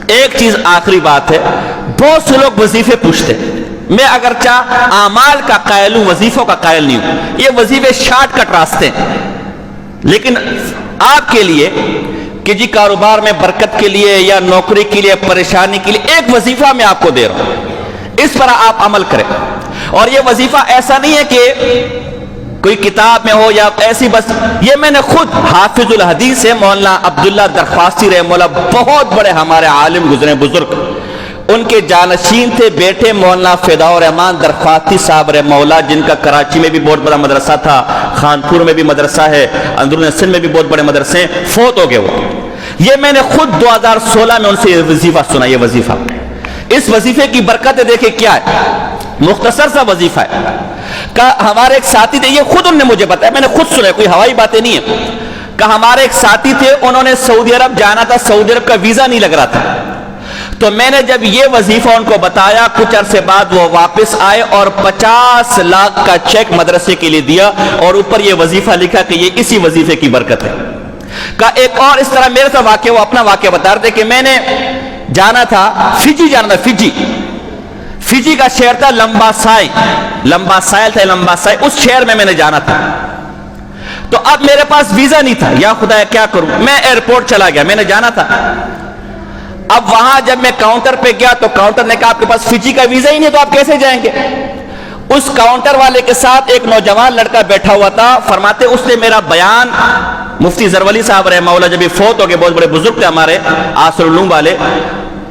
ایک چیز آخری بات ہے، بہت سے لوگ وظیفے پوچھتے ہیں، میں اگرچہ اعمال کا قائل ہوں، وظیفوں کا قائل نہیں ہوں، یہ وظیفے شارٹ کٹ راستے ہیں، لیکن آپ کے لیے کہ جی کاروبار میں برکت کے لیے یا نوکری کے لیے پریشانی کے لیے ایک وظیفہ میں آپ کو دے رہا ہوں، اس پر آپ عمل کریں۔ اور یہ وظیفہ ایسا نہیں ہے کہ کوئی کتاب میں ہو یا ایسی، بس یہ میں نے خود حافظ الحدیث ہے مولانا عبداللہ درخواستی رحمہ اللہ، بہت بڑے ہمارے عالم گزرے بزرگ، ان کے جانشین تھے بیٹے مولانا فداء الرحمان درخواستی صاحب رحمہ اللہ، جن کا کراچی میں بھی بہت بڑا مدرسہ تھا، خانپور میں بھی مدرسہ ہے، اندرون سندھ میں بھی بہت بڑے مدرسے ہیں، فوت ہو گئے وہ۔ یہ میں نے خود 2016 میں ان سے یہ وظیفہ سنا، یہ وظیفہ، اس وظیفے کی برکت دیکھیں کیا ہے، مختصر سا وظیفہ ہے کہ ہمارے ایک ساتھی تھے، یہ خود ان نے مجھے بتایا، میں نے خود سنا، کوئی ہوائی باتیں نہیں ہے، کہ ہمارے ایک ساتھی تھے، انہوں نے سعودی عرب جانا تھا، سعودی عرب کا ویزا نہیں لگ رہا تھا، تو میں نے جب یہ وظیفہ ان کو بتایا، کچھ عرصے بعد وہ واپس آئے اور 50 لاکھ کا چیک مدرسے کے لیے دیا، اور اوپر یہ وظیفہ لکھا کہ یہ اسی وظیفے کی برکت ہے۔ کہ ایک اور اس طرح میرے ساتھ واقعہ، وہ اپنا واقعہ بتا رہے تھے کہ میں نے جانا تھا فجی، جانا تھا فجی کا شہر تھا لمبا سائل تھا، لمبا سائل، اس شہر میں نے جانا تھا، تو اب میرے پاس ویزا نہیں تھا، یا خدا کیا کروں، میں ایئرپورٹ چلا گیا، میں نے جانا تھا، اب وہاں جب میں کاؤنٹر پہ گیا تو کاؤنٹر نے کہا آپ کے پاس فجی کا ویزا ہی نہیں تو آپ کیسے جائیں گے؟ اس کاؤنٹر والے کے ساتھ ایک نوجوان لڑکا بیٹھا ہوا تھا، فرماتے اس نے میرا بیان، مفتی زرولی صاحب رحمہ اللہ جب یہ فوت ہو گئے، بہت بڑے بزرگ تھے ہمارے عاصر العلوم والے،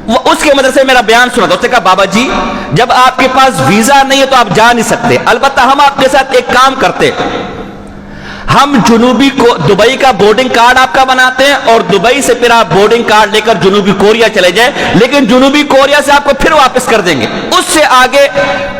وہ اس کے مدرسے میں میرا بیان سنا تھا، اس نے کہا بابا جی جب آپ کے پاس ویزا نہیں ہے تو آپ جا نہیں سکتے، البتہ ہم آپ کے ساتھ ایک کام کرتے، ہم دبئی کا بورڈنگ کارڈ آپ کا بناتے ہیں، اور دبئی سے پھر آپ بورڈنگ کارڈ لے کر جنوبی کوریا چلے جائیں، لیکن جنوبی کوریا سے آپ کو پھر واپس کر دیں گے، اس سے آگے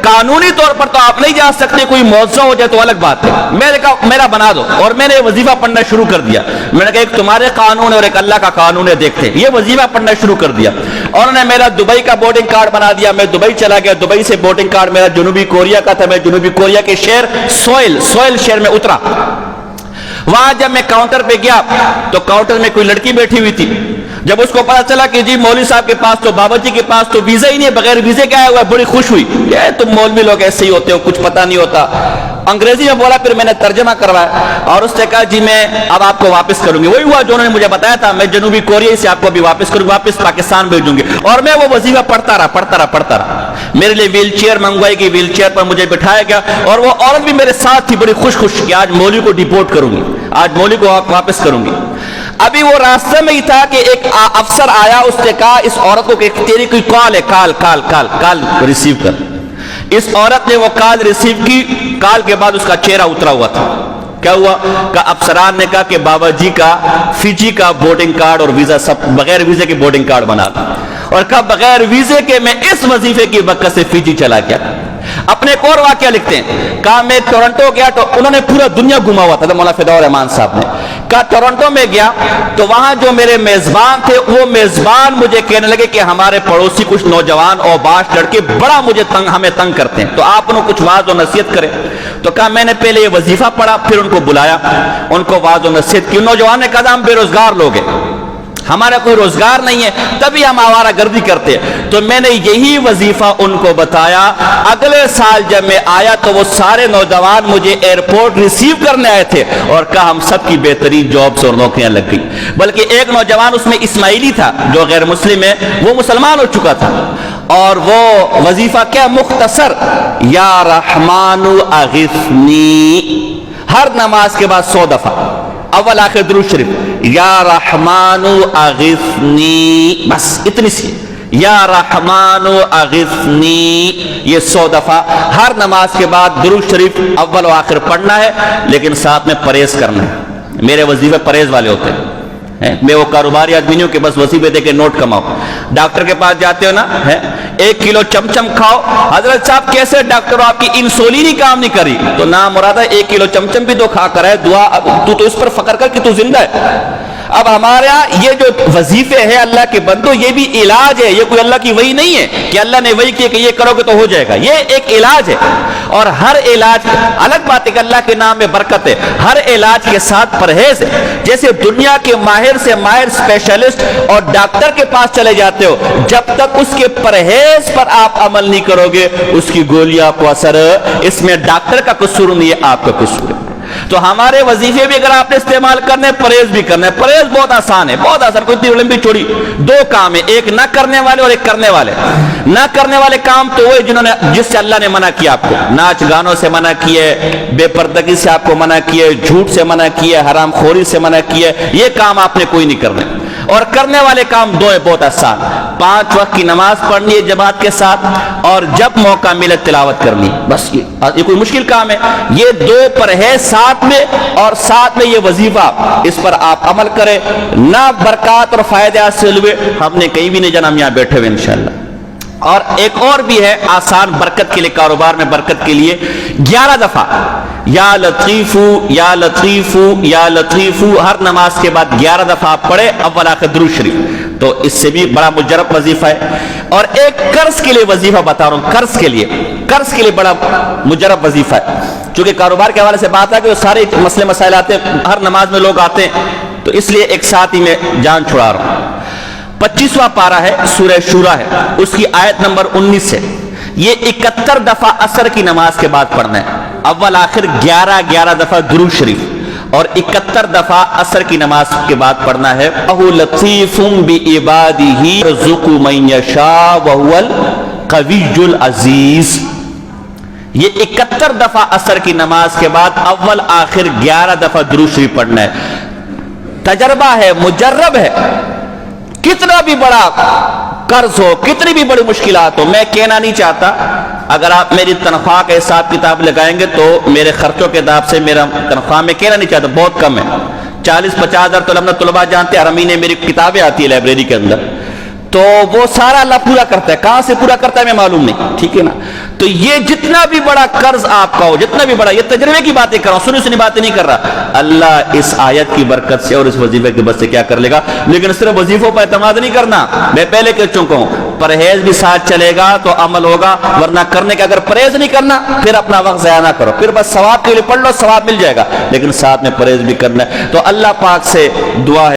قانونی طور پر تو آپ نہیں جا سکتے، کوئی معاوضہ ہو جائے تو الگ بات ہے۔ میں نے کہا میرا بنا دو، اور میں نے وظیفہ پڑھنا شروع کر دیا، میں نے کہا ایک تمہارے قانون ہے اور ایک اللہ کا قانون ہے، دیکھتے ہیں، یہ وظیفہ پڑھنا شروع کر دیا، اور انہوں نے میرا دبئی کا بورڈنگ کارڈ بنا دیا، میں دبئی چلا گیا، دبئی سے بورڈنگ کارڈ میرا جنوبی کوریا کا تھا، میں جنوبی کوریا کے شہر سوئل شہر میں اترا، وہاں جب میں کاؤنٹر پہ گیا تو کاؤنٹر میں کوئی لڑکی بیٹھی ہوئی تھی، جب اس کو پتا چلا کہ جی مولوی صاحب کے پاس تو بابا جی کے پاس تو ویزا ہی نہیں ہے، بغیر ویزے کیا ہوا ہے، بڑی خوش ہوئی کہ تم مولوی لوگ ایسے ہی ہوتے ہو، کچھ پتہ نہیں ہوتا، انگریزی میں بولا، پھر میں نے ترجمہ کروایا، اور اس نے کہا جی میں اب آپ کو واپس کروں گی، وہی ہوا جو انہوں نے مجھے بتایا تھا، میں جنوبی کوریا سے آپ کو بھی واپس کروں گی، واپس پاکستان بھیجوں گی، اور میں وہ وظیفہ پڑھتا رہا، میرے لیے ویل چیئر منگوائی گئی، ویل چیئر پر مجھے بٹھایا گیا، اور وہ عورت بھی میرے ساتھ تھی، بڑی خوش کہ آج مولوی کو ڈیپورٹ کروں گی، آج مولوی کو واپس کروں گی۔ ابھی وہ راستے میں ہی تھا کہ ایک افسر آیا، اس نے کہا اس عورت کو کہ تیری کوئی کال ہے، کال ریسیو کر۔ اس عورت نے وہ کال ریسیو کی، کال کے بعد اس کا چہرہ اترا ہوا تھا، کیا ہوا کہ افسران نے کہا کہ بابا جی کا فجی کا بورڈنگ کارڈ اور ویزا سب بغیر ویزے کے بورڈنگ کارڈ بنا دیا، اور کہا بغیر ویزے کے میں اس وظیفے کی برکت سے فجی چلا گیا۔ اپنے ایک اور واقعہ لکھتے ہیں، کہا میں ٹورنٹو گیا تو انہوں نے پورا دنیا گھما ہوا تھا، مولانا فداء الرحمان صاحب نے کہا ٹورنٹو میں گیا تو وہاں جو میرے میزبان تھے، وہ میزبان مجھے کہنے لگے کہ ہمارے پڑوسی کچھ نوجوان اور باش لڑکے بڑا ہمیں تنگ کرتے ہیں، تو آپ انہوں کچھ واعظ و نصیحت کرے، تو کہا میں نے پہلے یہ وظیفہ پڑھا، پھر ان کو بلایا، ان کو واعظ و نصیحت کی، نوجوان نے کہا ہم بے روزگار لوگ ہیں، ہمارا کوئی روزگار نہیں ہے، تبھی ہم آوارہ گردی کرتے ہیں، تو میں نے یہی وظیفہ ان کو بتایا۔ اگلے سال جب میں آیا تو وہ سارے نوجوان مجھے ایئرپورٹ ریسیو کرنے آئے تھے، اور کہا ہم سب کی بہترین جابس اور نوکریاں لگ گئی، بلکہ ایک نوجوان اس میں اسماعیلی تھا جو غیر مسلم ہے، وہ مسلمان ہو چکا تھا، اور وہ وظیفہ کیا مختصر، یا رحمان اغثنی، ہر نماز کے بعد 100 دفعہ اول آخر درود شریف، یا رحمان اغثنی، بس اتنی سی، یا رحمان اغثنی، یہ 100 دفعہ ہر نماز کے بعد درود شریف اول و آخر پڑھنا ہے، لیکن ساتھ میں پرہیز کرنا ہے، میرے وظیفے پرہیز والے ہوتے ہیں، میں وہ کاروباری آدمی نہیں ہوں کہ بس وظیفے دے کے نوٹ کماؤ، ڈاکٹر کے پاس جاتے ہو نا، 1 کلو چمچم کھاؤ، حضرت صاحب کیسے ڈاکٹر آپ کی انسولین ہی کام نہیں کری، تو نام مراد ہے 1 کلو چمچم بھی تو کھا کر ہے، دعا تو اس پر فخر کر کہ تو زندہ ہے، اب ہمارا یہ جو وظیفے ہیں اللہ کے بندو، یہ بھی علاج ہے، یہ کوئی اللہ کی وحی نہیں ہے کہ اللہ نے وحی کی کہ یہ کرو گے تو ہو جائے گا، یہ ایک علاج ہے۔ اور ہر علاج، الگ بات ہے کہ اللہ کے نام میں برکت ہے، ہر علاج کے ساتھ پرہیز ہے۔ جیسے دنیا کے ماہر سے ماہر اسپیشلسٹ اور ڈاکٹر کے پاس چلے جاتے ہو، جب تک اس کے پرہیز پر آپ عمل نہیں کرو گے اس کی گولیاں کو اثر، اس میں ڈاکٹر کا قصور نہیں ہے، آپ کا قصور ہے۔ تو ہمارے وظیفے بھی اگر آپ نے استعمال کرنے، پرہیز بھی کرنا ہے۔ پرہیز بہت آسان ہے، بہت آسان، کوئی اتنی لمبی چوڑی دو کام ہے، ایک نہ کرنے والے اور ایک کرنے والے۔ نہ کرنے والے کام تو وہ جنہوں نے، جس سے اللہ نے منع کیا آپ کو، ناچ گانوں سے منع کیے، بے پردگی سے آپ کو منع کیے، جھوٹ سے منع کیے، حرام خوری سے منع کیے، یہ کام آپ نے کوئی نہیں کرنے۔ اور کرنے والے کام دو ہیں، بہت آسان، 5 وقت کی نماز پڑھنی ہے جماعت کے ساتھ، اور جب موقع ملے تلاوت کرنی، بس یہ کوئی مشکل کام ہے۔ یہ دو پرہیز ساتھ میں، اور ساتھ میں یہ وظیفہ، اس پر آپ عمل کریں، نہ برکات اور فائدے حاصل ہوئے ہم نے کہیں بھی نہیں جانا، ہم یہاں بیٹھے ہوئے انشاءاللہ۔ اور ایک اور بھی ہے آسان برکت کے لیے، کاروبار میں برکت کے لیے، 11 دفعہ یا لطیفو یا لطیفو یا لطیفو ہر نماز کے بعد 11 دفعہ آپ پڑھے، اول آخر درود شریف، تو اس سے بھی بڑا مجرب وظیفہ ہے۔ اور ایک قرض کے لیے وظیفہ بتا رہا ہوں، قرض کے لیے بڑا مجرب وظیفہ ہے، چونکہ کاروبار کے حوالے سے بات ہے کہ وہ سارے مسئلے مسائل آتے ہیں، ہر نماز میں لوگ آتے ہیں، تو اس لیے ایک ساتھ ہی میں جان چھڑا رہا ہوں۔ 25واں پارہ ہے، سورہ شورا ہے، اس کی آیت نمبر 19 ہے۔ یہ 71 دفعہ عصر کی نماز کے بعد پڑھنا ہے، اول آخر 11 دفعہ درود شریف، اور 71 دفعہ عصر کی نماز کے بعد پڑھنا ہے، وَهُوَ لَطِيفٌ بِعِبَادِهِ يَرْزُقُ مَن يَشَاءُ وَهُوَ الْقَوِيُّ الْعَزِيزُ۔ یہ 71 دفعہ عصر کی نماز کے بعد اول آخر 11 دفعہ درود شریف پڑھنا ہے۔ تجربہ ہے، مجرب ہے، کتنا بھی بڑا قرض ہو، کتنی بھی بڑی مشکلات ہو، میں کہنا نہیں چاہتا، اگر آپ میری تنخواہ کا حساب کتاب لگائیں گے تو میرے خرچوں کے حساب سے میرا تنخواہ میں کہنا نہیں چاہتا بہت کم ہے، 40-50 ہزار تو طلبہ جانتے ہیں، ہر مہینے میری کتابیں آتی ہے لائبریری کے اندر، تو وہ سارا اللہ پورا کرتا ہے، کہاں سے پورا کرتا ہے میں معلوم نہیں، ٹھیک ہے نا۔ تو یہ جتنا بھی بڑا قرض آپ کا ہو، جتنا بھی بڑا، یہ تجربے کی باتیں کر رہا ہوں، سنی باتیں نہیں کر رہا، اللہ اس آیت کی برکت سے اور اس وظیفے کی برکت سے کیا کر لے گا۔ لیکن صرف وظیفوں پر اعتماد نہیں کرنا، میں پہلے کہہ چکا ہوں، پرہیز بھی ساتھ چلے گا تو عمل ہوگا، ورنہ کرنے کا اگر پرہیز نہیں کرنا پھر اپنا وقت ضائع نہ کرو، پھر بس ثواب کے لیے پڑھ لو، ثواب مل جائے گا، لیکن ساتھ میں پرہیز بھی کرنا ہے۔ تو اللہ پاک سے دعا ہے